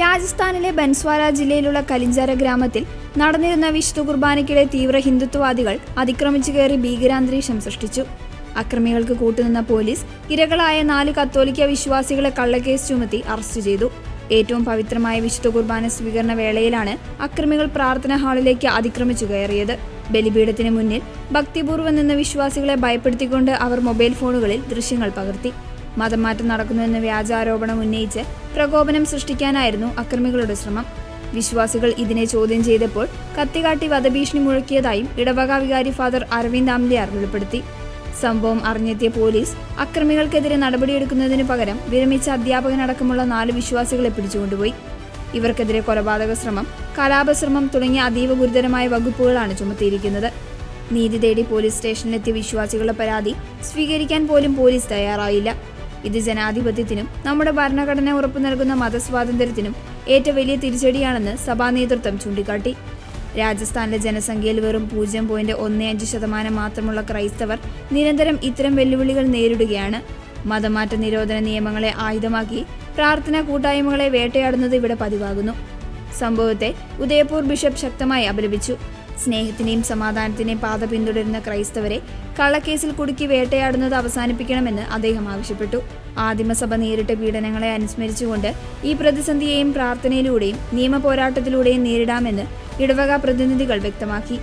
രാജസ്ഥാനിലെ ബൻസ്വാര ജില്ലയിലുള്ള കലിഞ്ചാര ഗ്രാമത്തിൽ നടന്നിരുന്ന വിശുദ്ധ കുർബാനയ്ക്കിടെ തീവ്ര ഹിന്ദുത്വവാദികൾ അതിക്രമിച്ചു കയറി ഭീകരാന്തരീക്ഷം സൃഷ്ടിച്ചു. അക്രമികൾക്ക് കൂട്ടുനിന്ന പോലീസ് ഇരകളായ 4 കത്തോലിക്ക വിശ്വാസികളെ കള്ളക്കേസ് ചുമത്തി അറസ്റ്റ് ചെയ്തു. ഏറ്റവും പവിത്രമായ വിശുദ്ധ കുർബാന സ്വീകരണ വേളയിലാണ് അക്രമികൾ പ്രാർത്ഥനാ ഹാളിലേക്ക് അതിക്രമിച്ചു കയറിയത്. ബലിപീഠത്തിന് മുന്നിൽ ഭക്തിപൂർവ്വം നിന്ന വിശ്വാസികളെ ഭയപ്പെടുത്തിക്കൊണ്ട് അവർ മൊബൈൽ ഫോണുകളിൽ ദൃശ്യങ്ങൾ പകർത്തി. മതം മാറ്റം നടക്കുന്നുവെന്ന വ്യാജാരോപണം ഉന്നയിച്ച് പ്രകോപനം സൃഷ്ടിക്കാനായിരുന്നു അക്രമികളുടെ ശ്രമം. വിശ്വാസികൾ ഇതിനെ ചോദ്യം ചെയ്തപ്പോൾ കത്തികാട്ടി വധഭീഷണി മുഴക്കിയതായും ഇടവക വികാരി ഫാദർ അരവിന്ദ് ആംലിയാർ വെളിപ്പെടുത്തി. സംഭവം അറിഞ്ഞെത്തിയ പോലീസ് അക്രമികൾക്കെതിരെ നടപടിയെടുക്കുന്നതിന് പകരം വിരമിച്ച അധ്യാപകനടക്കമുള്ള 4 വിശ്വാസികളെ പിടിച്ചുകൊണ്ടുപോയി. ഇവർക്കെതിരെ കൊലപാതക ശ്രമം, കലാപശ്രമം തുടങ്ങിയ അതീവ ഗുരുതരമായ വകുപ്പുകളാണ് ചുമത്തിയിരിക്കുന്നത്. നീതി തേടി പോലീസ് സ്റ്റേഷനിലെത്തിയ വിശ്വാസികളുടെ പരാതി സ്വീകരിക്കാൻ പോലും പോലീസ് തയ്യാറായില്ല. ഇത് ജനാധിപത്യത്തിനും നമ്മുടെ ഭരണഘടന ഉറപ്പു നൽകുന്ന മതസ്വാതന്ത്ര്യത്തിനും ഏറ്റവും വലിയ തിരിച്ചടിയാണെന്ന് സഭാ നേതൃത്വം ചൂണ്ടിക്കാട്ടി. രാജസ്ഥാനിലെ ജനസംഖ്യയിൽ വെറും 0.15% മാത്രമുള്ള ക്രൈസ്തവർ നിരന്തരം ഇത്തരം വെല്ലുവിളികൾ നേരിടുകയാണ്. മതമാറ്റ നിരോധന നിയമങ്ങളെ ആയുധമാക്കി പ്രാർത്ഥനാ കൂട്ടായ്മകളെ വേട്ടയാടുന്നത് ഇവിടെ പതിവാകുന്നു. സംഭവത്തെ ഉദയപൂർ ബിഷപ്പ് ശക്തമായി അപലപിച്ചു. സ്നേഹത്തിനെയും സമാധാനത്തിനെയും പാത പിന്തുടരുന്ന ക്രൈസ്തവരെ കള്ളക്കേസിൽ കുടുക്കി വേട്ടയാടുന്നത് അവസാനിപ്പിക്കണമെന്ന് അദ്ദേഹം ആവശ്യപ്പെട്ടു. ആദിമസഭ നേരിട്ട പീഡനങ്ങളെ അനുസ്മരിച്ചുകൊണ്ട് ഈ പ്രതിസന്ധിയെയും പ്രാർത്ഥനയിലൂടെയും നിയമ പോരാട്ടത്തിലൂടെയും നേരിടാമെന്ന് ഇടവക പ്രതിനിധികൾ വ്യക്തമാക്കി.